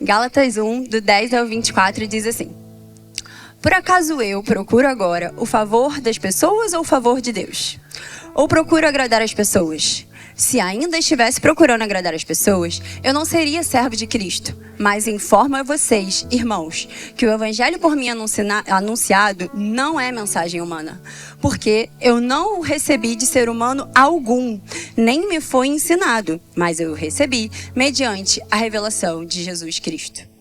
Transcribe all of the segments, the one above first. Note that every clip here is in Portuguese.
Gálatas 1, do 10 ao 24, diz assim: Por acaso eu procuro agora o favor das pessoas ou o favor de Deus? Ou procuro agradar as pessoas? Se ainda estivesse procurando agradar as pessoas, eu não seria servo de Cristo. Mas informo a vocês, irmãos, que o evangelho por mim anunciado não é mensagem humana. Porque eu não o recebi de ser humano algum, nem me foi ensinado, mas eu o recebi mediante a revelação de Jesus Cristo.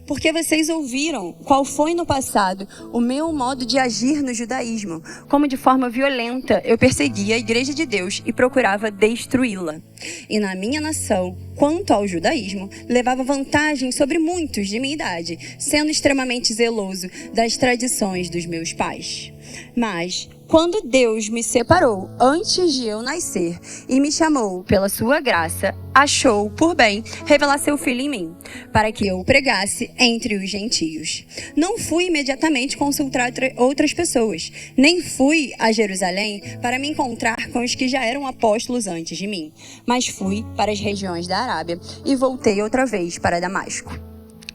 Porque vocês ouviram qual foi no passado o meu modo de agir no judaísmo, como de forma violenta eu perseguia a igreja de Deus e procurava destruí-la. E na minha nação, quanto ao judaísmo, levava vantagem sobre muitos de minha idade, sendo extremamente zeloso das tradições dos meus pais. Mas quando Deus me separou antes de eu nascer e me chamou pela sua graça, achou por bem revelar seu Filho em mim, para que eu o pregasse entre os gentios. Não fui imediatamente consultar outras pessoas, nem fui a Jerusalém para me encontrar com os que já eram apóstolos antes de mim, mas fui para as regiões da Arábia e voltei outra vez para Damasco.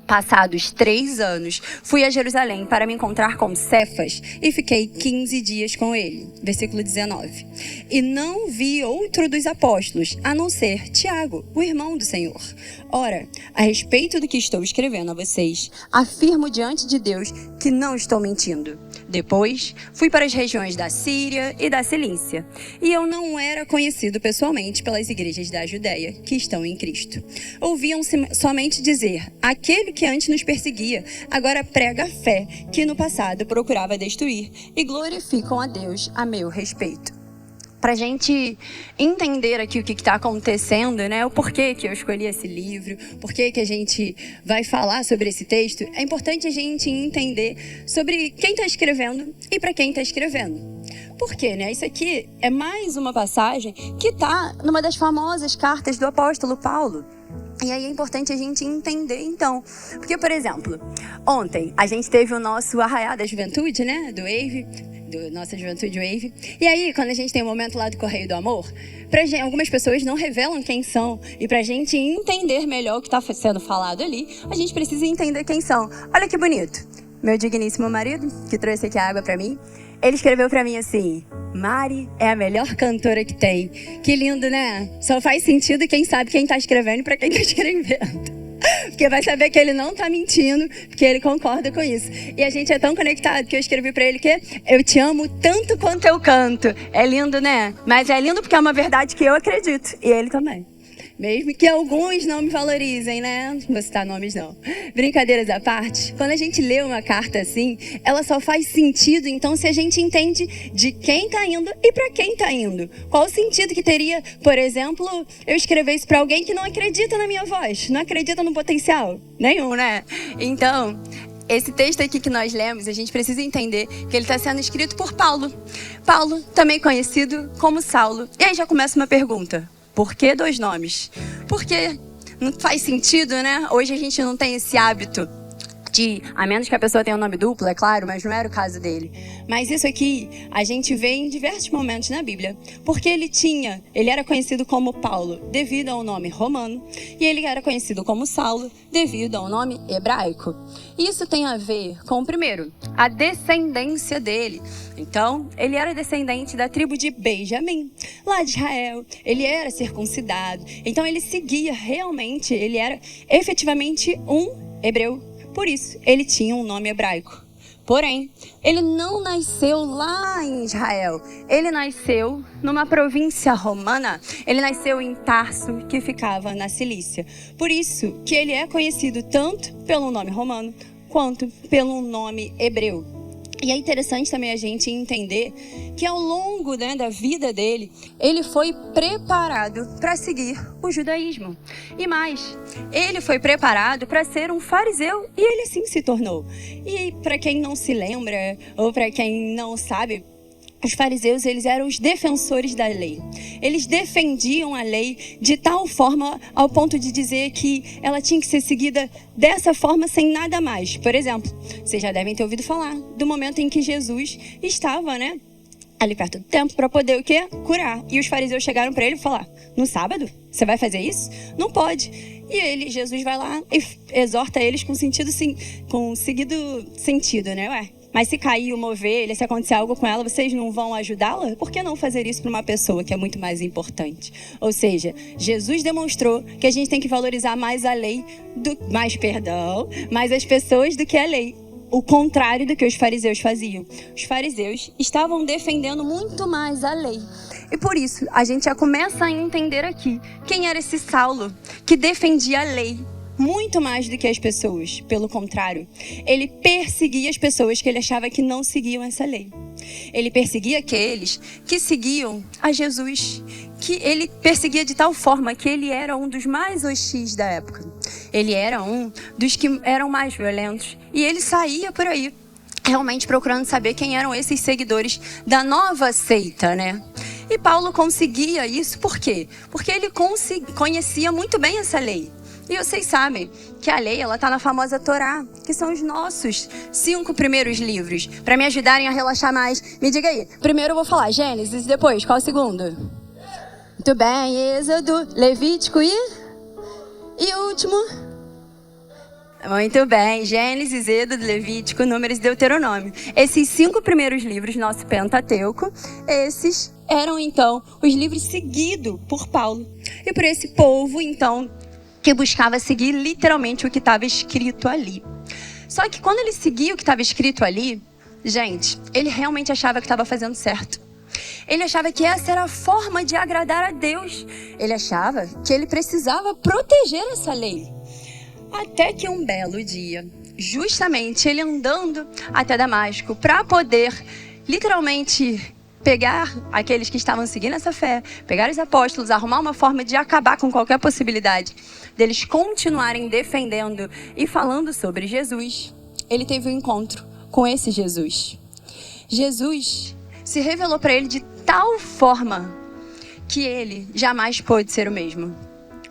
Passados 3 anos, fui a Jerusalém para me encontrar com Cefas e fiquei 15 dias com ele. Versículo 19. E não vi outro dos apóstolos, a não ser Tiago, o irmão do Senhor. Ora, a respeito do que estou escrevendo a vocês, afirmo diante de Deus que não estou mentindo. Depois, fui para as regiões da Síria e da Cilícia, e eu não era conhecido pessoalmente pelas igrejas da Judéia que estão em Cristo. Ouviam-se somente dizer: aquele que antes nos perseguia, agora prega a fé que no passado procurava destruir, e glorificam a Deus a meu respeito. Para a gente entender aqui o que está acontecendo, né? O porquê que eu escolhi esse livro, porquê que a gente vai falar sobre esse texto, é importante a gente entender sobre quem está escrevendo e para quem está escrevendo. Por quê, né? Isso aqui é mais uma passagem que está numa das famosas cartas do apóstolo Paulo. E aí é importante a gente entender, então. Porque, por exemplo, ontem a gente teve o nosso Arraiá da Juventude, né? Do Wave. Nossa Juventude Wave. E aí, quando a gente tem um momento lá do Correio do Amor, algumas pessoas não revelam quem são. E pra gente entender melhor o que está sendo falado ali, a gente precisa entender quem são. Olha que bonito. Meu digníssimo marido, que trouxe aqui a água pra mim, ele escreveu pra mim assim: Mari é a melhor cantora que tem. Que lindo, né? Só faz sentido quem sabe quem tá escrevendo e pra quem tá escrevendo. Porque vai saber que ele não tá mentindo, porque ele concorda com isso. E a gente é tão conectado que eu escrevi pra ele que eu te amo tanto quanto eu canto. É lindo, né? Mas é lindo porque é uma verdade que eu acredito. E ele também. Mesmo que alguns não me valorizem, né? Não vou citar nomes, não. Brincadeiras à parte, quando a gente lê uma carta assim, ela só faz sentido, então, se a gente entende de quem tá indo e para quem tá indo. Qual o sentido que teria, por exemplo, eu escrever isso para alguém que não acredita na minha voz, não acredita no potencial? Nenhum, né? Então, esse texto aqui que nós lemos, a gente precisa entender que ele está sendo escrito por Paulo. Paulo, também conhecido como Saulo. E aí já começa uma pergunta. Por que 2 nomes? Porque não faz sentido, né? Hoje a gente não tem esse hábito de, a menos que a pessoa tenha um nome duplo, é claro, mas não era o caso dele. Mas isso aqui a gente vê em diversos momentos na Bíblia. Porque ele era conhecido como Paulo devido ao nome romano, e ele era conhecido como Saulo devido ao nome hebraico. Isso tem a ver com, primeiro, a descendência dele. Então, ele era descendente da tribo de Benjamim, lá de Israel. Ele era circuncidado. Então, ele seguia realmente, ele era efetivamente um hebreu. Por isso, ele tinha um nome hebraico. Porém, ele não nasceu lá em Israel. Ele nasceu numa província romana. Ele nasceu em Tarso, que ficava na Cilícia. Por isso que ele é conhecido tanto pelo nome romano quanto pelo nome hebreu. E é interessante também a gente entender que ao longo, né, da vida dele, ele foi preparado para seguir o judaísmo. E mais, ele foi preparado para ser um fariseu e ele assim se tornou. E para quem não se lembra, ou para quem não sabe, os fariseus, eles eram os defensores da lei. Eles defendiam a lei de tal forma ao ponto de dizer que ela tinha que ser seguida dessa forma sem nada mais. Por exemplo, vocês já devem ter ouvido falar do momento em que Jesus estava, né, ali perto do templo para poder o quê? Curar. E os fariseus chegaram para ele e falaram: no sábado, você vai fazer isso? Não pode. Jesus vai lá e exorta eles com seguido sentido, né? Ué, mas se cair uma ovelha, se acontecer algo com ela, vocês não vão ajudá-la? Por que não fazer isso para uma pessoa que é muito mais importante? Ou seja, Jesus demonstrou que a gente tem que valorizar mais a lei, mais as pessoas do que a lei. O contrário do que os fariseus faziam. Os fariseus estavam defendendo muito mais a lei. E por isso, a gente já começa a entender aqui quem era esse Saulo que defendia a lei muito mais do que as pessoas. Pelo contrário, ele perseguia as pessoas que ele achava que não seguiam essa lei. Ele perseguia aqueles que seguiam a Jesus, que ele perseguia de tal forma que ele era um dos mais hostis da época. Ele era um dos que eram mais violentos. E ele saía por aí, realmente procurando saber quem eram esses seguidores da nova seita, né? E Paulo conseguia isso, por quê? Porque ele conhecia muito bem essa lei. E vocês sabem que a lei, ela está na famosa Torá, que são os nossos 5 primeiros livros. Para me ajudarem a relaxar mais, me diga aí. Primeiro eu vou falar Gênesis, depois, qual é o segundo? Muito bem, Êxodo, Levítico e o último? Muito bem, Gênesis, Êxodo, Levítico, Números e Deuteronômio. Esses 5 primeiros livros, nosso Pentateuco, esses eram então os livros seguidos por Paulo. E por esse povo, então, que buscava seguir literalmente o que estava escrito ali. Só que quando ele seguia o que estava escrito ali, gente, ele realmente achava que estava fazendo certo. Ele achava que essa era a forma de agradar a Deus. Ele achava que ele precisava proteger essa lei. Até que um belo dia, justamente ele andando até Damasco para poder literalmente pegar aqueles que estavam seguindo essa fé, pegar os apóstolos, arrumar uma forma de acabar com qualquer possibilidade deles continuarem defendendo e falando sobre Jesus, ele teve um encontro com esse Jesus. Jesus se revelou para ele de tal forma que ele jamais pôde ser o mesmo.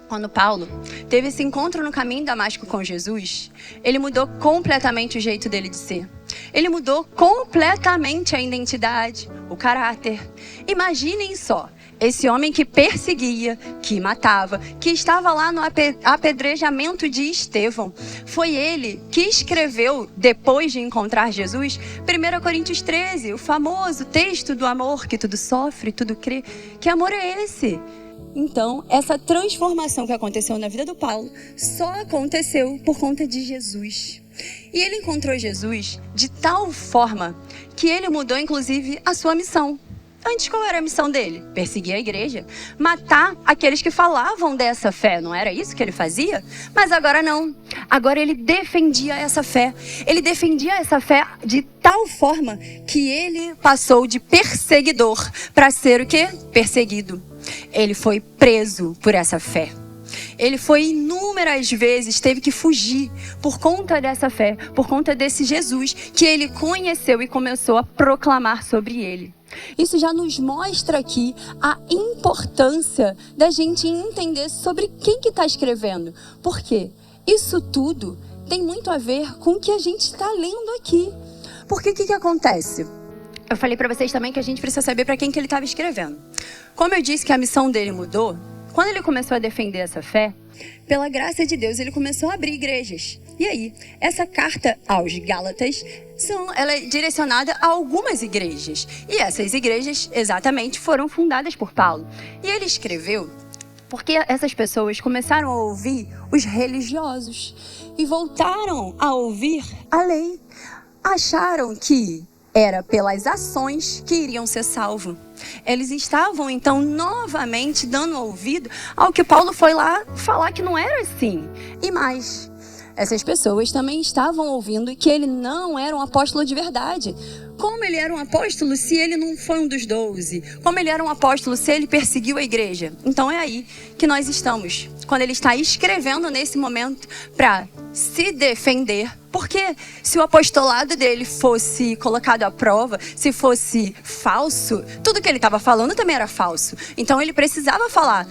Quando Paulo teve esse encontro no caminho de Damasco com Jesus, ele mudou completamente o jeito dele de ser. Ele mudou completamente a identidade, o caráter. Imaginem só, esse homem que perseguia, que matava, que estava lá no apedrejamento de Estevão. Foi ele que escreveu, depois de encontrar Jesus, 1 Coríntios 13, o famoso texto do amor, que tudo sofre, tudo crê. Que amor é esse? Então, essa transformação que aconteceu na vida do Paulo só aconteceu por conta de Jesus. E ele encontrou Jesus de tal forma que ele mudou, inclusive, a sua missão. Antes, qual era a missão dele? Perseguir a igreja, matar aqueles que falavam dessa fé. Não era isso que ele fazia? Mas agora não. Agora ele defendia essa fé. Ele defendia essa fé de tal forma que ele passou de perseguidor para ser o quê? Perseguido. Ele foi preso por essa fé. Ele foi inúmeras vezes, teve que fugir por conta dessa fé, por conta desse Jesus que ele conheceu e começou a proclamar sobre ele. Isso já nos mostra aqui a importância da gente entender sobre quem que está escrevendo. Por quê? Isso tudo tem muito a ver com o que a gente está lendo aqui. Porque o que acontece? Eu falei para vocês também que a gente precisa saber para quem que ele estava escrevendo. Como eu disse que a missão dele mudou, quando ele começou a defender essa fé, pela graça de Deus, ele começou a abrir igrejas. E aí, essa carta aos Gálatas, ela é direcionada a algumas igrejas. E essas igrejas, exatamente, foram fundadas por Paulo. E ele escreveu porque essas pessoas começaram a ouvir os religiosos e voltaram a ouvir a lei. Acharam que era pelas ações que iriam ser salvos. Eles estavam, então, novamente dando ouvido ao que Paulo foi lá falar que não era assim. E mais, essas pessoas também estavam ouvindo que ele não era um apóstolo de verdade. Como ele era um apóstolo se ele não foi um dos 12? Como ele era um apóstolo se ele perseguiu a igreja? Então é aí que nós estamos, quando ele está escrevendo nesse momento para se defender. Porque se o apostolado dele fosse colocado à prova, se fosse falso, tudo que ele estava falando também era falso. Então ele precisava falar,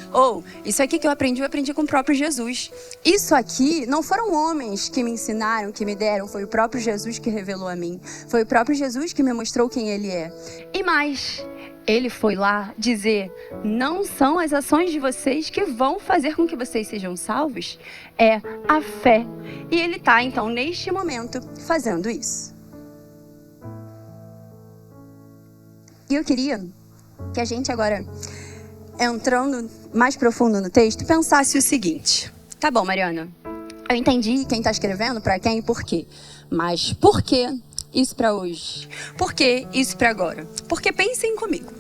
isso aqui que eu aprendi com o próprio Jesus. Isso aqui não foram homens que me ensinaram, que me deram, foi o próprio Jesus que revelou a mim. Foi o próprio Jesus que me mostrou quem ele é. E mais, Ele foi lá dizer, não são as ações de vocês que vão fazer com que vocês sejam salvos, é a fé. E ele está, então, neste momento, fazendo isso. E eu queria que a gente agora, entrando mais profundo no texto, pensasse o seguinte. Tá bom, Mariana, eu entendi quem está escrevendo, para quem e por quê. Mas por que isso para hoje? Por que isso para agora? Porque pensem comigo.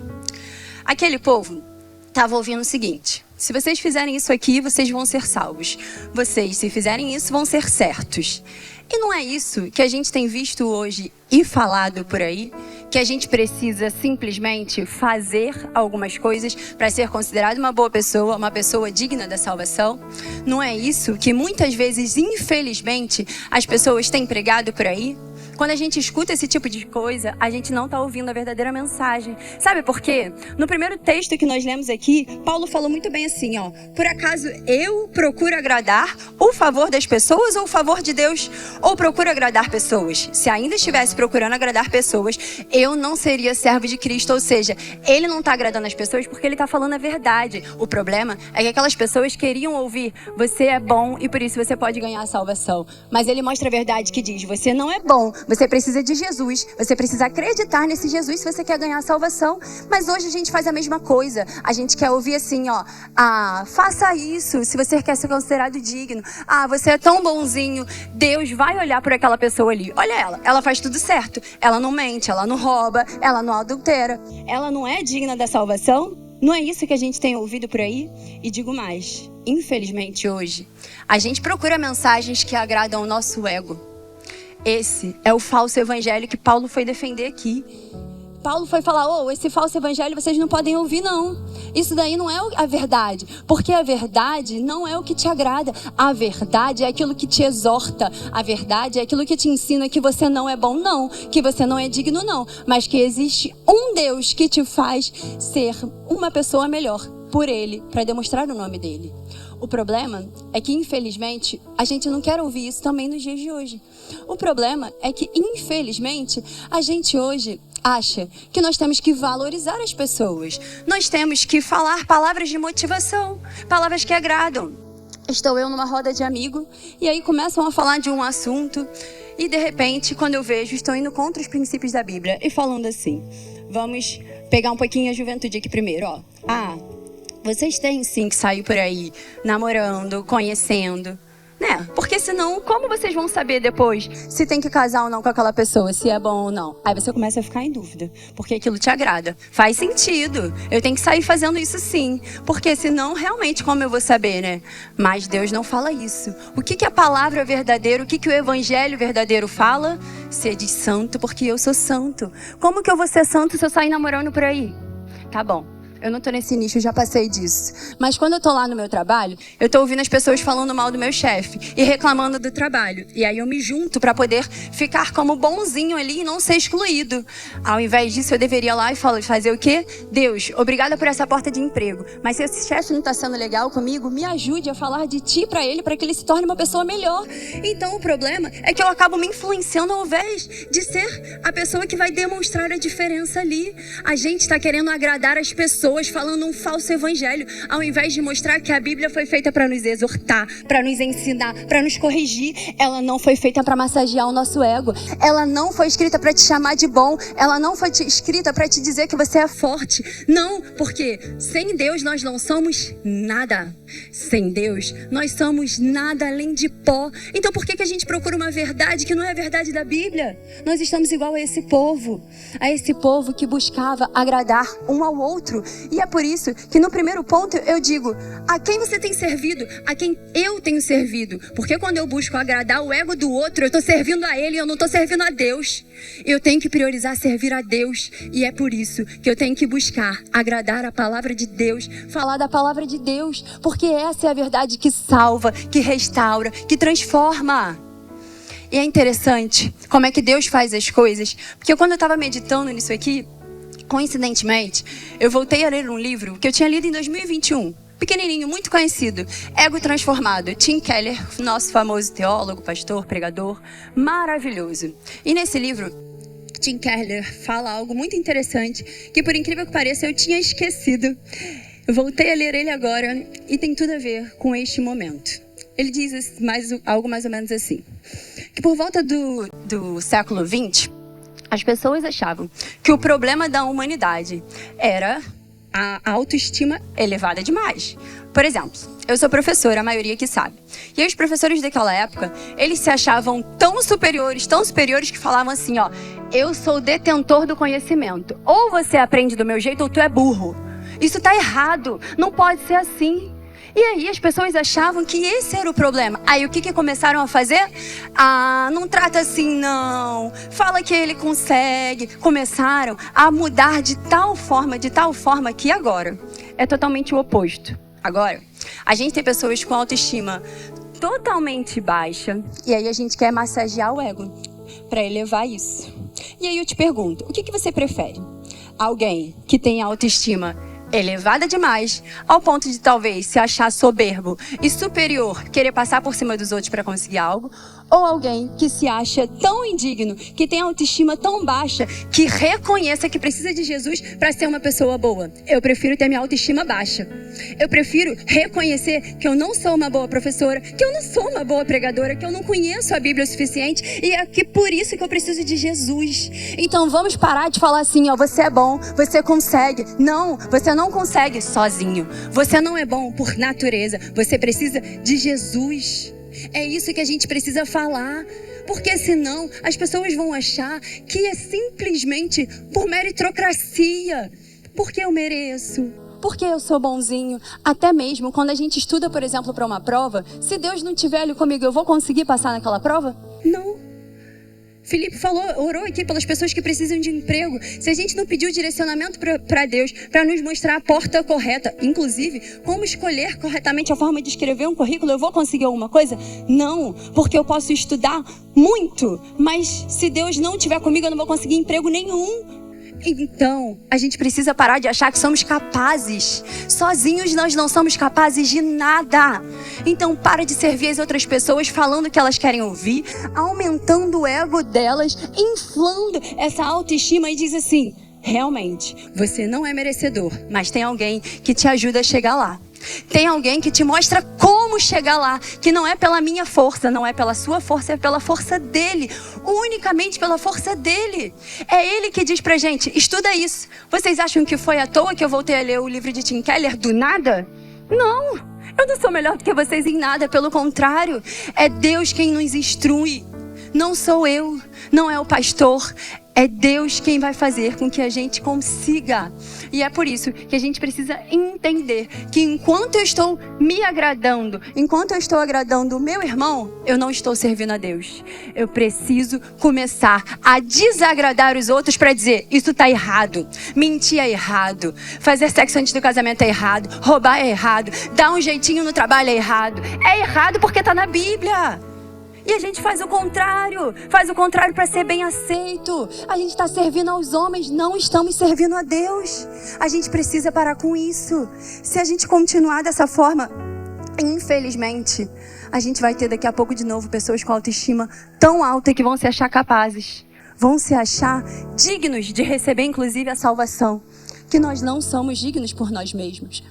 Aquele povo estava ouvindo o seguinte: se vocês fizerem isso aqui, vocês vão ser salvos. Vocês, se fizerem isso, vão ser certos. E não é isso que a gente tem visto hoje e falado por aí, que a gente precisa simplesmente fazer algumas coisas para ser considerado uma boa pessoa, uma pessoa digna da salvação? Não é isso que muitas vezes, infelizmente, as pessoas têm pregado por aí? Quando a gente escuta esse tipo de coisa, a gente não está ouvindo a verdadeira mensagem. Sabe por quê? No primeiro texto que nós lemos aqui, Paulo falou muito bem assim, ó. Por acaso eu procuro agradar o favor das pessoas ou o favor de Deus? Ou procuro agradar pessoas? Se ainda estivesse procurando agradar pessoas, eu não seria servo de Cristo. Ou seja, ele não está agradando as pessoas porque ele está falando a verdade. O problema é que aquelas pessoas queriam ouvir, você é bom e por isso você pode ganhar a salvação. Mas ele mostra a verdade que diz, você não é bom. Você precisa de Jesus, você precisa acreditar nesse Jesus se você quer ganhar a salvação. Mas hoje a gente faz a mesma coisa. A gente quer ouvir assim, ó, faça isso se você quer ser considerado digno. Você é tão bonzinho, Deus vai olhar por aquela pessoa ali. Olha ela faz tudo certo. Ela não mente, ela não rouba, ela não adultera. Ela não é digna da salvação? Não é isso que a gente tem ouvido por aí? E digo mais, infelizmente hoje, a gente procura mensagens que agradam o nosso ego. Esse é o falso evangelho que Paulo foi defender aqui. Paulo foi falar, esse falso evangelho vocês não podem ouvir não. Isso daí não é a verdade. Porque a verdade não é o que te agrada. A verdade é aquilo que te exorta. A verdade é aquilo que te ensina que você não é bom não. Que você não é digno não. Mas que existe um Deus que te faz ser uma pessoa melhor por Ele, para demonstrar o nome dEle. O problema é que, infelizmente, a gente não quer ouvir isso também nos dias de hoje. O problema é que, infelizmente, a gente hoje acha que nós temos que valorizar as pessoas. Nós temos que falar palavras de motivação, palavras que agradam. Estou eu numa roda de amigo e aí começam a falar de um assunto e, de repente, quando eu vejo, estou indo contra os princípios da Bíblia e falando assim, vamos pegar um pouquinho a juventude aqui primeiro, ó. Vocês têm sim que sair por aí namorando, conhecendo, né? Porque senão, como vocês vão saber depois se tem que casar ou não com aquela pessoa, se é bom ou não? Aí você começa a ficar em dúvida, porque aquilo te agrada. Faz sentido, eu tenho que sair fazendo isso sim, porque senão realmente como eu vou saber, né? Mas Deus não fala isso. O que a palavra verdadeira, o que o evangelho verdadeiro fala? Sede santo, porque eu sou santo. Como que eu vou ser santo se eu sair namorando por aí? Tá bom. Eu não tô nesse nicho, já passei disso. Mas quando eu tô lá no meu trabalho, eu tô ouvindo as pessoas falando mal do meu chefe e reclamando do trabalho. E aí eu me junto para poder ficar como bonzinho ali e não ser excluído. Ao invés disso, eu deveria ir lá e fazer o quê? Deus, obrigada por essa porta de emprego. Mas se esse chefe não tá sendo legal comigo, me ajude a falar de ti para ele que ele se torne uma pessoa melhor. Então o problema é que eu acabo me influenciando ao invés de ser a pessoa que vai demonstrar a diferença ali. A gente tá querendo agradar as pessoas falando um falso evangelho, ao invés de mostrar que a Bíblia foi feita para nos exortar, para nos ensinar, para nos corrigir. Ela não foi feita para massagear o nosso ego. Ela não foi escrita para te chamar de bom. Ela não foi escrita para te dizer que você é forte. Não, porque sem Deus nós não somos nada. Sem Deus nós somos nada além de pó. Então por que a gente procura uma verdade que não é a verdade da Bíblia? Nós estamos igual a esse povo que buscava agradar um ao outro. E é por isso que no primeiro ponto eu digo, a quem você tem servido? A quem eu tenho servido? Porque quando eu busco agradar o ego do outro, eu estou servindo a ele, eu não estou servindo a Deus. Eu tenho que priorizar servir a Deus. E é por isso que eu tenho que buscar agradar a palavra de Deus, falar da palavra de Deus, porque essa é a verdade que salva, que restaura, que transforma. E é interessante como é que Deus faz as coisas, porque quando eu estava meditando nisso aqui, coincidentemente, eu voltei a ler um livro que eu tinha lido em 2021. Pequenininho, muito conhecido. Ego Transformado. Tim Keller, nosso famoso teólogo, pastor, pregador. Maravilhoso. E nesse livro, Tim Keller fala algo muito interessante, que por incrível que pareça eu tinha esquecido. Eu voltei a ler ele agora e tem tudo a ver com este momento. Ele diz algo mais ou menos assim, que por volta do século XX, as pessoas achavam que o problema da humanidade era a autoestima elevada demais. Por exemplo, eu sou professora, a maioria que sabe. E aí os professores daquela época, eles se achavam tão superiores que falavam assim, ó, eu sou o detentor do conhecimento. Ou você aprende do meu jeito ou tu é burro. Isso tá errado, não pode ser assim. E aí as pessoas achavam que esse era o problema. Aí o que começaram a fazer? Ah, não trata assim não, fala que ele consegue. Começaram a mudar de tal forma que agora é totalmente o oposto. Agora, a gente tem pessoas com autoestima totalmente baixa e aí a gente quer massagear o ego para elevar isso. E aí eu te pergunto, o que você prefere? Alguém que tem autoestima elevada demais, ao ponto de talvez se achar soberbo e superior, querer passar por cima dos outros para conseguir algo, ou alguém que se acha tão indigno, que tem autoestima tão baixa, que reconheça que precisa de Jesus para ser uma pessoa boa. Eu prefiro ter minha autoestima baixa. Eu prefiro reconhecer que eu não sou uma boa professora, que eu não sou uma boa pregadora, que eu não conheço a Bíblia o suficiente e é que por isso que eu preciso de Jesus. Então vamos parar de falar assim, ó, você é bom, você consegue. Não, você não consegue sozinho. Você não é bom por natureza. Você precisa de Jesus. É isso que a gente precisa falar. Porque senão as pessoas vão achar que é simplesmente por meritocracia. Porque eu mereço. Porque eu sou bonzinho. Até mesmo quando a gente estuda, por exemplo, para uma prova, se Deus não estiver ali comigo, eu vou conseguir passar naquela prova? Não. Felipe orou aqui pelas pessoas que precisam de emprego. Se a gente não pediu direcionamento para Deus, para nos mostrar a porta correta, inclusive, como escolher corretamente a forma de escrever um currículo, eu vou conseguir alguma coisa? Não, porque eu posso estudar muito, mas se Deus não estiver comigo, eu não vou conseguir emprego nenhum. Então, a gente precisa parar de achar que somos capazes. Sozinhos nós não somos capazes de nada. Então, para de servir as outras pessoas falando o que elas querem ouvir, aumentando o ego delas, inflando essa autoestima e diz assim, realmente, você não é merecedor, mas tem alguém que te ajuda a chegar lá. Tem alguém que te mostra como chegar lá, que não é pela minha força, não é pela sua força, é pela força dele, unicamente pela força dele. É ele que diz pra gente, estuda isso. Vocês acham que foi à toa que eu voltei a ler o livro de Tim Keller do nada? Não, eu não sou melhor do que vocês em nada, pelo contrário, é Deus quem nos instrui. Não sou eu, não é o pastor, é Deus quem vai fazer com que a gente consiga. E é por isso que a gente precisa entender que enquanto eu estou me agradando, enquanto eu estou agradando o meu irmão, eu não estou servindo a Deus. Eu preciso começar a desagradar os outros para dizer, isso está errado, mentir é errado, fazer sexo antes do casamento é errado, roubar é errado, dar um jeitinho no trabalho é errado. É errado porque está na Bíblia. E a gente faz o contrário para ser bem aceito. A gente está servindo aos homens, não estamos servindo a Deus. A gente precisa parar com isso. Se a gente continuar dessa forma, infelizmente, a gente vai ter daqui a pouco de novo pessoas com autoestima tão alta que vão se achar capazes. Vão se achar dignos de receber, inclusive, a salvação. Que nós não somos dignos por nós mesmos.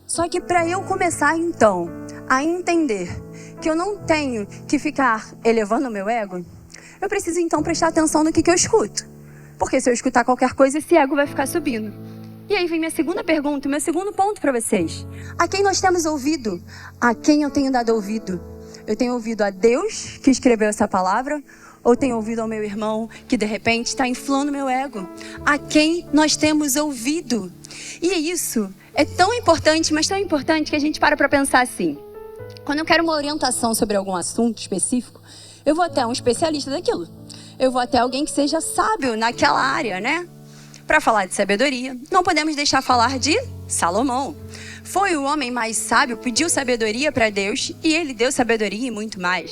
Só que para eu começar, então, a entender que eu não tenho que ficar elevando o meu ego, eu preciso então prestar atenção no que eu escuto. Porque se eu escutar qualquer coisa, esse ego vai ficar subindo. E aí vem minha segunda pergunta, meu segundo ponto para vocês. A quem nós temos ouvido? A quem eu tenho dado ouvido? Eu tenho ouvido a Deus, que escreveu essa palavra, ou tenho ouvido ao meu irmão, que de repente está inflando meu ego? A quem nós temos ouvido? E isso é tão importante, mas tão importante que a gente para pensar assim. Quando eu quero uma orientação sobre algum assunto específico, eu vou até um especialista daquilo. Eu vou até alguém que seja sábio naquela área, né? Para falar de sabedoria, não podemos deixar falar de Salomão. Foi o homem mais sábio, pediu sabedoria para Deus e ele deu sabedoria e muito mais.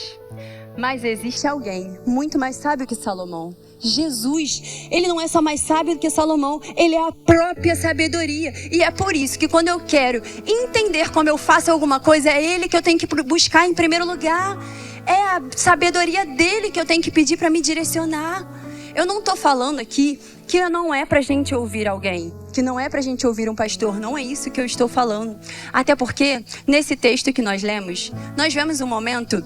Mas existe alguém muito mais sábio que Salomão. Jesus, ele não é só mais sábio do que Salomão, ele é a própria sabedoria. E é por isso que quando eu quero entender como eu faço alguma coisa, é ele que eu tenho que buscar em primeiro lugar. É a sabedoria dele que eu tenho que pedir para me direcionar. Eu não tô falando aqui que não é pra gente ouvir alguém, que não é pra gente ouvir um pastor, não é isso que eu estou falando. Até porque, nesse texto que nós lemos, nós vemos um momento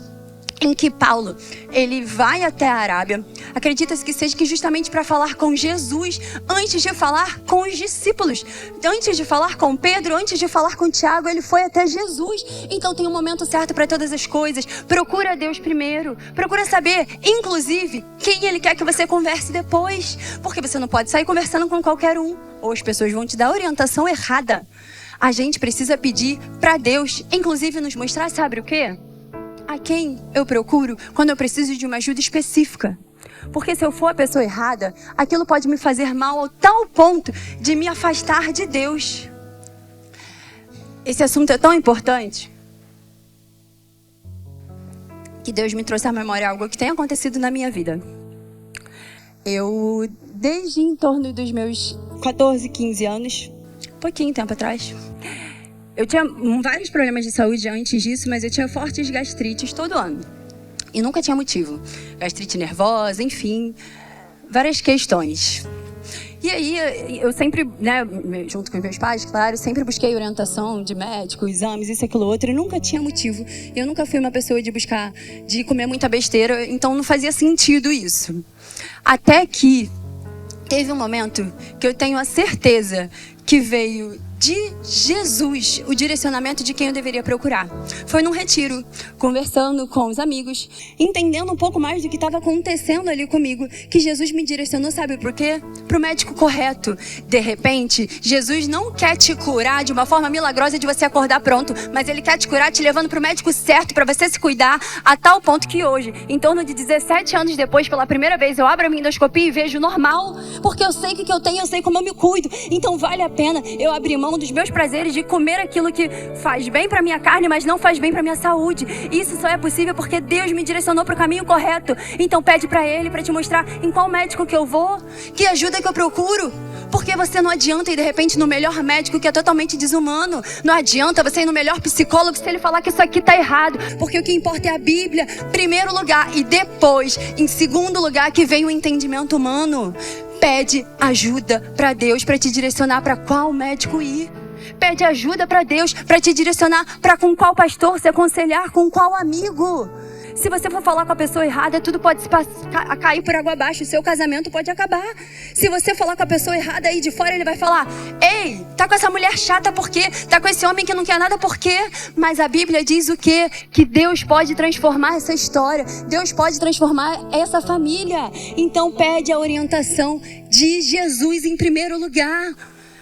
em que Paulo, ele vai até a Arábia, acredita-se que seja que justamente para falar com Jesus, antes de falar com os discípulos, antes de falar com Pedro, antes de falar com Tiago, ele foi até Jesus. Então tem um momento certo para todas as coisas. Procura Deus primeiro, procura saber, inclusive, quem ele quer que você converse depois, porque você não pode sair conversando com qualquer um, ou as pessoas vão te dar a orientação errada. A gente precisa pedir para Deus, inclusive nos mostrar, sabe o quê? A quem eu procuro quando eu preciso de uma ajuda específica. Porque se eu for a pessoa errada, aquilo pode me fazer mal ao tal ponto de me afastar de Deus. Esse assunto é tão importante que Deus me trouxe à memória algo que tem acontecido na minha vida. Eu, desde em torno dos meus 14, 15 anos, pouquinho tempo atrás, eu tinha vários problemas de saúde antes disso, mas eu tinha fortes gastrites todo ano. E nunca tinha motivo. Gastrite nervosa, enfim, várias questões. E aí, eu sempre, junto com os meus pais, claro, sempre busquei orientação de médico, exames, isso, aquilo, outro, e nunca tinha motivo. Eu nunca fui uma pessoa de comer muita besteira, então não fazia sentido isso. Até que teve um momento que eu tenho a certeza que veio de Jesus o direcionamento de quem eu deveria procurar. Foi num retiro, conversando com os amigos, entendendo um pouco mais do que estava acontecendo ali comigo, que Jesus me direcionou, sabe por quê? Para o médico correto. De repente, Jesus não quer te curar de uma forma milagrosa de você acordar pronto, mas Ele quer te curar te levando para o médico certo, para você se cuidar, a tal ponto que hoje, em torno de 17 anos depois, pela primeira vez, eu abro a minha endoscopia e vejo normal, porque eu sei o que eu tenho, eu sei como eu me cuido. Então vale a pena eu abrir mão dos meus prazeres de comer aquilo que faz bem para minha carne, mas não faz bem para minha saúde. Isso só é possível porque Deus me direcionou para o caminho correto. Então pede para Ele para te mostrar em qual médico que eu vou, que ajuda que eu procuro. Porque você não adianta ir de repente no melhor médico que é totalmente desumano. Não adianta você ir no melhor psicólogo se ele falar que isso aqui tá errado. Porque o que importa é a Bíblia, em primeiro lugar, e depois, em segundo lugar, que vem o entendimento humano. Pede ajuda para Deus para te direcionar para qual médico ir. Pede ajuda para Deus para te direcionar para com qual pastor se aconselhar, com qual amigo. Se você for falar com a pessoa errada, tudo pode cair por água abaixo, o seu casamento pode acabar. Se você falar com a pessoa errada aí de fora, ele vai falar: ei, tá com essa mulher chata por quê? Tá com esse homem que não quer nada por quê? Mas a Bíblia diz o quê? Que Deus pode transformar essa história, Deus pode transformar essa família. Então pede a orientação de Jesus em primeiro lugar.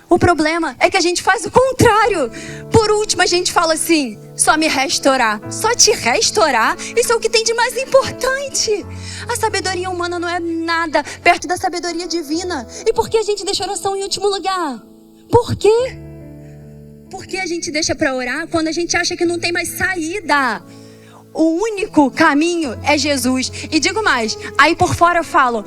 O problema é que a gente faz o contrário. Por último, a gente fala assim: só me restaurar. Só te restaurar? Isso é o que tem de mais importante. A sabedoria humana não é nada perto da sabedoria divina. E por que a gente deixa a oração em último lugar? Por quê? Por que a gente deixa para orar quando a gente acha que não tem mais saída? O único caminho é Jesus. E digo mais, aí por fora eu falo: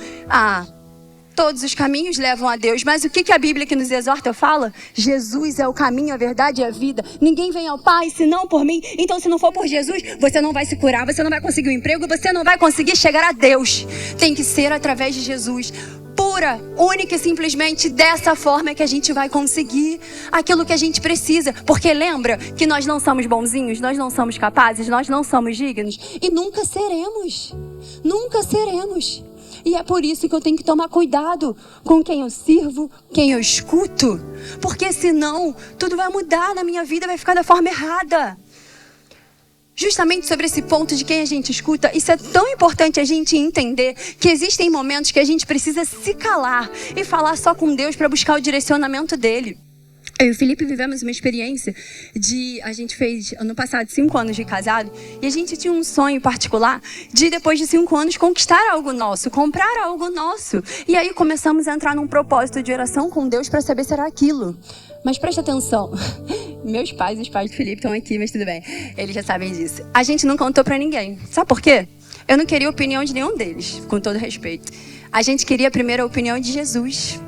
todos os caminhos levam a Deus. Mas o que a Bíblia que nos exorta fala? Jesus é o caminho, a verdade e a vida. Ninguém vem ao Pai senão por mim. Então se não for por Jesus, você não vai se curar, você não vai conseguir um emprego, você não vai conseguir chegar a Deus. Tem que ser através de Jesus. Pura, única e simplesmente dessa forma é que a gente vai conseguir aquilo que a gente precisa. Porque lembra que nós não somos bonzinhos, nós não somos capazes, nós não somos dignos. E nunca seremos. Nunca seremos. E é por isso que eu tenho que tomar cuidado com quem eu sirvo, quem eu escuto. Porque senão, tudo vai mudar na minha vida, vai ficar da forma errada. Justamente sobre esse ponto de quem a gente escuta, isso é tão importante a gente entender que existem momentos que a gente precisa se calar e falar só com Deus para buscar o direcionamento dele. Eu e o Felipe vivemos uma experiência a gente fez ano passado 5 anos de casado, e a gente tinha um sonho particular de depois de 5 anos conquistar algo nosso, comprar algo nosso. E aí começamos a entrar num propósito de oração com Deus para saber se era aquilo. Mas preste atenção, meus pais e os pais do Felipe estão aqui, mas tudo bem, eles já sabem disso. A gente não contou para ninguém, sabe por quê? Eu não queria a opinião de nenhum deles, com todo respeito. A gente queria primeiro a opinião de Jesus.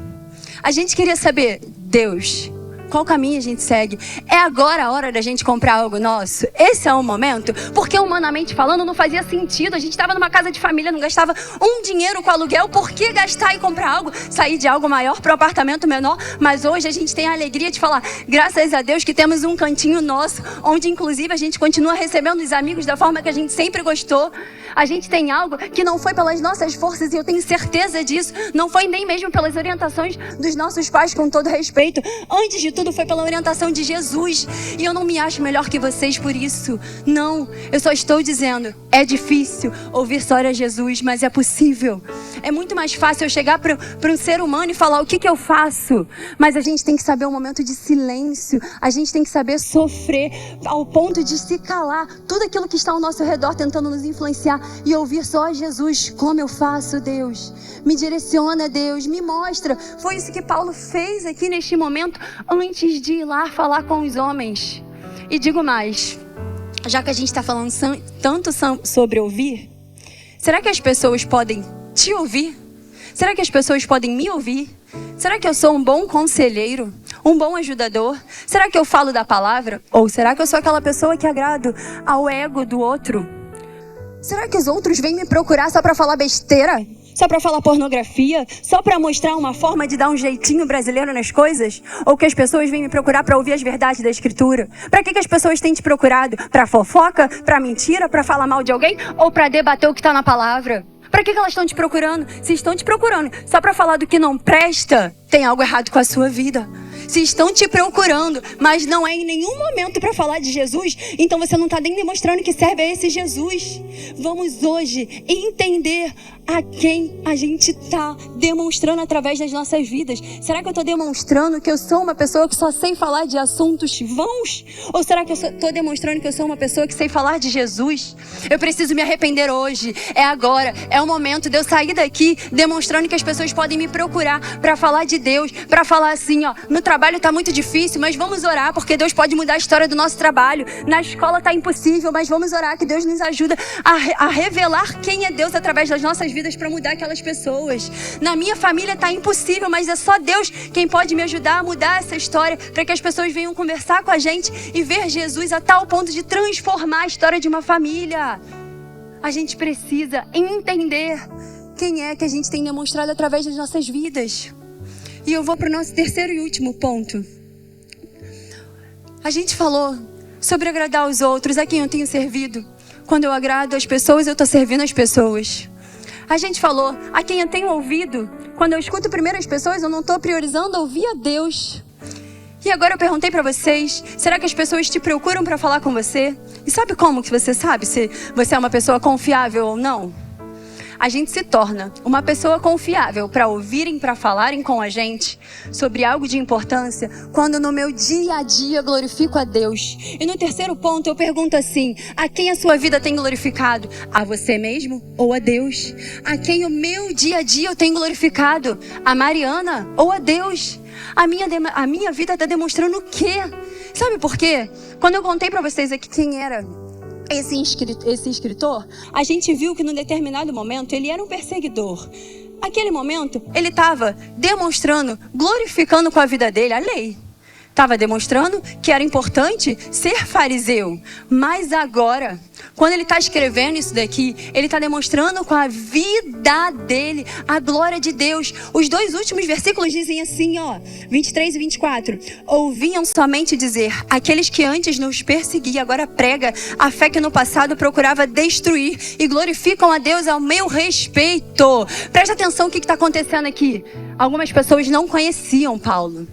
A gente queria saber: Deus, Qual caminho a gente segue? É agora a hora da gente comprar algo nosso? Esse é o momento? Porque humanamente falando não fazia sentido. A gente estava numa casa de família, não gastava um dinheiro com aluguel. Por que gastar e comprar algo? Sair de algo maior para um apartamento menor. Mas hoje a gente tem a alegria de falar, graças a Deus que temos um cantinho nosso, onde inclusive a gente continua recebendo os amigos da forma que a gente sempre gostou. A gente tem algo que não foi pelas nossas forças, e eu tenho certeza disso. Não foi nem mesmo pelas orientações dos nossos pais, com todo respeito. Antes de tudo foi pela orientação de Jesus. E eu não me acho melhor que vocês por isso. Não, eu só estou dizendo, é difícil ouvir história de Jesus, mas é possível. É muito mais fácil eu chegar para um ser humano e falar o que eu faço. Mas a gente tem que saber um momento de silêncio. A gente tem que saber sofrer ao ponto de se calar. Tudo aquilo que está ao nosso redor tentando nos influenciar e ouvir só Jesus. Como eu faço, Deus? Me direciona, Deus, me mostra. Foi isso que Paulo fez aqui neste momento, antes de ir lá falar com os homens. E digo mais, já que a gente está falando tanto sobre ouvir, será que as pessoas podem te ouvir? Será que as pessoas podem me ouvir? Será que eu sou um bom conselheiro? Um bom ajudador? Será que eu falo da palavra? Ou será que eu sou aquela pessoa que agrado ao ego do outro? Será que os outros vêm me procurar só para falar besteira? Só para falar pornografia? Só para mostrar uma forma de dar um jeitinho brasileiro nas coisas? Ou que as pessoas vêm me procurar para ouvir as verdades da Escritura? Para que as pessoas têm te procurado? Para fofoca? Para mentira? Para falar mal de alguém? Ou para debater o que está na palavra? Para que elas estão te procurando? Se estão te procurando só para falar do que não presta, tem algo errado com a sua vida. Se estão te procurando, mas não é em nenhum momento para falar de Jesus, então você não está nem demonstrando que serve a esse Jesus. Vamos hoje entender a quem a gente está demonstrando através das nossas vidas. Será que eu estou demonstrando que eu sou uma pessoa que só sei falar de assuntos vãos? Ou será que eu estou demonstrando que eu sou uma pessoa que sei falar de Jesus? Eu preciso me arrepender hoje. É agora. É o momento de eu sair daqui demonstrando que as pessoas podem me procurar para falar de Deus, para falar assim, ó, no trabalho está muito difícil, mas vamos orar porque Deus pode mudar a história do nosso trabalho. Na escola está impossível, mas vamos orar que Deus nos ajuda a revelar quem é Deus através das nossas vidas para mudar aquelas pessoas. Na minha família está impossível, mas é só Deus quem pode me ajudar a mudar essa história para que as pessoas venham conversar com a gente e ver Jesus a tal ponto de transformar a história de uma família. A gente precisa entender quem é que a gente tem demonstrado através das nossas vidas. E eu vou para o nosso terceiro e último ponto. A gente falou sobre agradar os outros, a quem eu tenho servido. Quando eu agrado as pessoas, eu estou servindo as pessoas. A gente falou a quem eu tenho ouvido. Quando eu escuto primeiro as pessoas, eu não estou priorizando ouvir a Deus. E agora eu perguntei para vocês, será que as pessoas te procuram para falar com você? E sabe como que você sabe se você é uma pessoa confiável ou não? A gente se torna uma pessoa confiável para ouvirem, para falarem com a gente sobre algo de importância, quando no meu dia a dia glorifico a Deus. E no terceiro ponto eu pergunto assim, a quem a sua vida tem glorificado? A você mesmo ou a Deus? A quem o meu dia a dia eu tenho glorificado? A Mariana ou a Deus? A minha vida está demonstrando o quê? Sabe por quê? Quando eu contei para vocês aqui quem era esse escritor, a gente viu que num determinado momento ele era um perseguidor. Naquele momento, ele estava demonstrando, glorificando com a vida dele a lei. Estava demonstrando que era importante ser fariseu. Mas agora, quando ele está escrevendo isso daqui, ele está demonstrando com a vida dele a glória de Deus. Os dois últimos versículos dizem assim, ó, 23 e 24. Ouviam somente dizer, aqueles que antes nos perseguiam, agora prega a fé que no passado procurava destruir e glorificam a Deus ao meu respeito. Presta atenção o que está acontecendo aqui. Algumas pessoas não conheciam Paulo,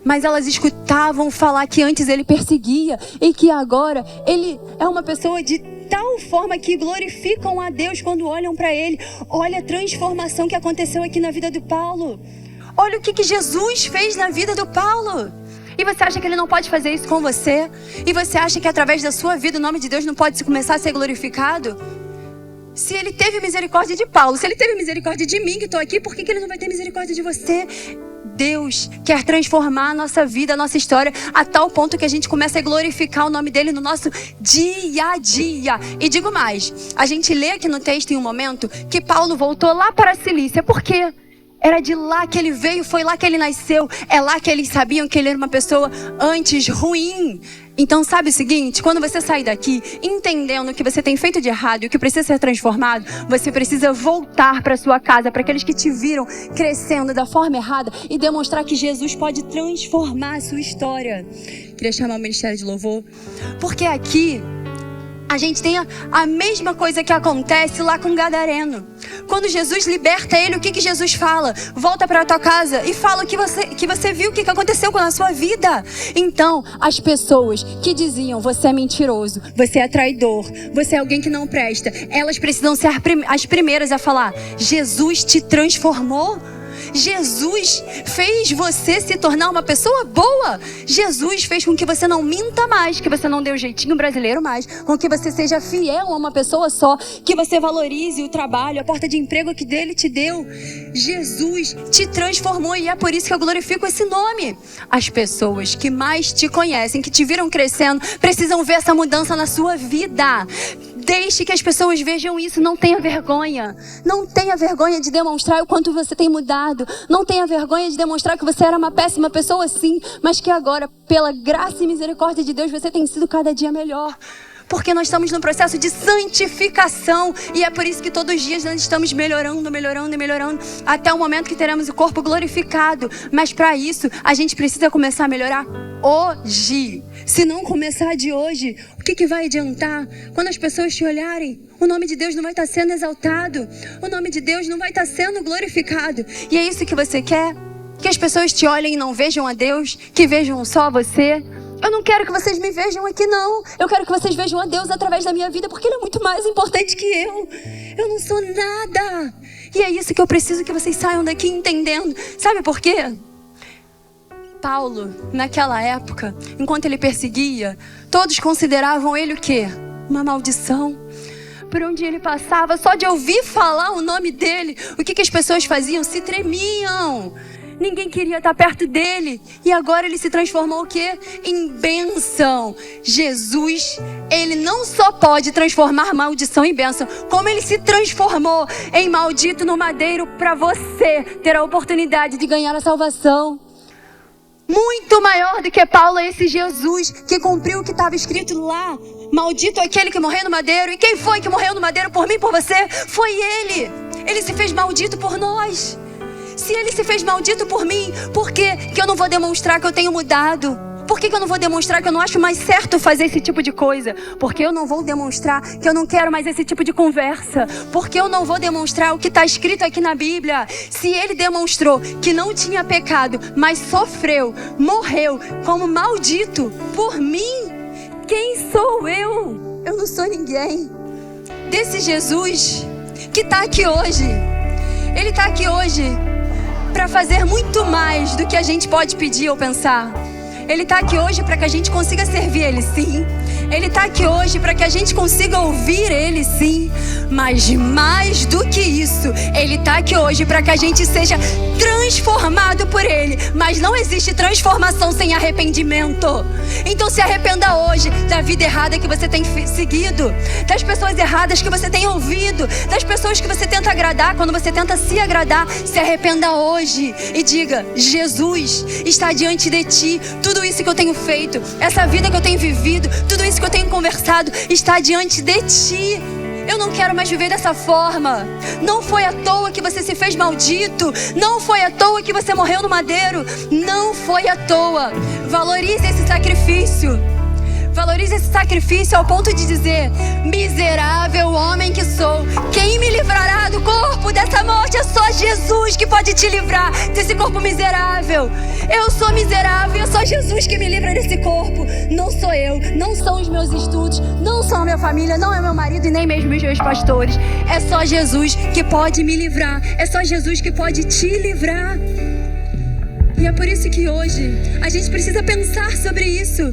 mas elas escutavam falar que antes ele perseguia e que agora ele é uma pessoa de tal forma que glorificam a Deus quando olham para ele. Olha a transformação que aconteceu aqui na vida do Paulo. Olha o que Jesus fez na vida do Paulo. E você acha que ele não pode fazer isso com você? E você acha que através da sua vida o nome de Deus não pode começar a ser glorificado? Se ele teve misericórdia de Paulo, se ele teve misericórdia de mim que estou aqui, por que ele não vai ter misericórdia de você? Deus quer transformar a nossa vida, a nossa história, a tal ponto que a gente começa a glorificar o nome dele no nosso dia a dia. E digo mais, a gente lê aqui no texto em um momento que Paulo voltou lá para a Cilícia. Por quê? Era de lá que ele veio, foi lá que ele nasceu. É lá que eles sabiam que ele era uma pessoa antes ruim. Então sabe o seguinte, quando você sair daqui entendendo o que você tem feito de errado e o que precisa ser transformado, você precisa voltar para sua casa, para aqueles que te viram crescendo da forma errada e demonstrar que Jesus pode transformar a sua história. Queria chamar o Ministério de Louvor, porque aqui a gente tem a mesma coisa que acontece lá com o Gadareno. Quando Jesus liberta ele, o que Jesus fala? Volta para a tua casa e fala o que você viu, o que aconteceu com a sua vida. Então, as pessoas que diziam, você é mentiroso, você é traidor, você é alguém que não presta, elas precisam ser as primeiras a falar, Jesus te transformou. Jesus fez você se tornar uma pessoa boa. Jesus fez com que você não minta mais, que você não dê o jeitinho brasileiro mais, com que você seja fiel a uma pessoa só, que você valorize o trabalho, a porta de emprego que dele te deu. Jesus te transformou e é por isso que eu glorifico esse nome. As pessoas que mais te conhecem, que te viram crescendo, precisam ver essa mudança na sua vida. Deixe que as pessoas vejam isso, não tenha vergonha. Não tenha vergonha de demonstrar o quanto você tem mudado. Não tenha vergonha de demonstrar que você era uma péssima pessoa sim, mas que agora, pela graça e misericórdia de Deus, você tem sido cada dia melhor. Porque nós estamos num processo de santificação e é por isso que todos os dias nós estamos melhorando, até o momento que teremos o corpo glorificado. Mas para isso, a gente precisa começar a melhorar hoje. Se não começar de hoje, o que vai adiantar? Quando as pessoas te olharem, o nome de Deus não vai estar sendo exaltado. O nome de Deus não vai estar sendo glorificado. E é isso que você quer? Que as pessoas te olhem e não vejam a Deus, que vejam só você? Eu não quero que vocês me vejam aqui, não. Eu quero que vocês vejam a Deus através da minha vida, porque Ele é muito mais importante que eu. Eu não sou nada. E é isso que eu preciso que vocês saiam daqui entendendo. Sabe por quê? Paulo, naquela época, enquanto ele perseguia, todos consideravam ele o quê? Uma maldição. Por onde ele passava, só de ouvir falar o nome dele, o que as pessoas faziam? Se tremiam. Ninguém queria estar perto dele. E agora ele se transformou o quê? Em bênção. Jesus, ele não só pode transformar maldição em bênção, como ele se transformou em maldito no madeiro para você ter a oportunidade de ganhar a salvação. Muito maior do que Paulo é esse Jesus que cumpriu o que estava escrito lá. Maldito aquele que morreu no madeiro. E quem foi que morreu no madeiro por mim e por você? Foi ele. Ele se fez maldito por nós. Se ele se fez maldito por mim, por que eu não vou demonstrar que eu tenho mudado? Por que eu não vou demonstrar que eu não acho mais certo fazer esse tipo de coisa? Porque eu não vou demonstrar que eu não quero mais esse tipo de conversa? Porque eu não vou demonstrar o que está escrito aqui na Bíblia? Se ele demonstrou que não tinha pecado, mas sofreu, morreu como maldito por mim, quem sou eu? Eu não sou ninguém. Desse Jesus que está aqui hoje, ele está aqui hoje para fazer muito mais do que a gente pode pedir ou pensar. Ele está aqui hoje para que a gente consiga servir Ele, sim. Ele está aqui hoje para que a gente consiga ouvir Ele, sim. Mas mais do que isso, Ele está aqui hoje para que a gente seja transformado por Ele. Mas não existe transformação sem arrependimento. Então se arrependa hoje da vida errada que você tem seguido, das pessoas erradas que você tem ouvido, das pessoas que você tenta agradar quando você tenta se agradar. Se arrependa hoje e diga: Jesus está diante de ti. Tudo isso que eu tenho feito, essa vida que eu tenho vivido, tudo isso que eu tenho conversado está diante de ti. Eu não quero mais viver dessa forma. Não foi à toa que você se fez maldito. Não foi à toa que você morreu no madeiro. Não foi à toa. Valorize esse sacrifício. Valorize esse sacrifício ao ponto de dizer: miserável homem que sou, quem me livrará do corpo dessa morte? É só Jesus que pode te livrar desse corpo miserável. Eu sou miserável, é só Jesus que me livra desse corpo. Não sou eu, não são os meus estudos, não são a minha família, não é meu marido e nem mesmo os meus pastores. É só Jesus que pode me livrar. É só Jesus que pode te livrar. E é por isso que hoje a gente precisa pensar sobre isso.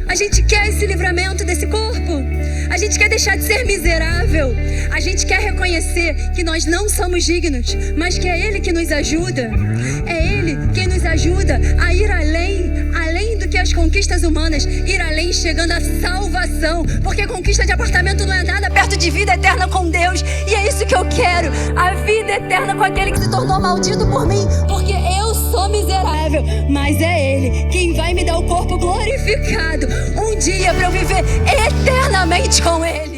A gente quer esse livramento desse corpo. A gente quer deixar de ser miserável. A gente quer reconhecer que nós não somos dignos, mas que é Ele que nos ajuda. É Ele quem nos ajuda a ir além do que as das conquistas humanas, ir além chegando à salvação, porque conquista de apartamento não é nada perto de vida eterna com Deus. E é isso que eu quero, a vida eterna com aquele que se tornou maldito por mim, porque eu sou miserável, mas é Ele quem vai me dar o corpo glorificado um dia para eu viver eternamente com Ele.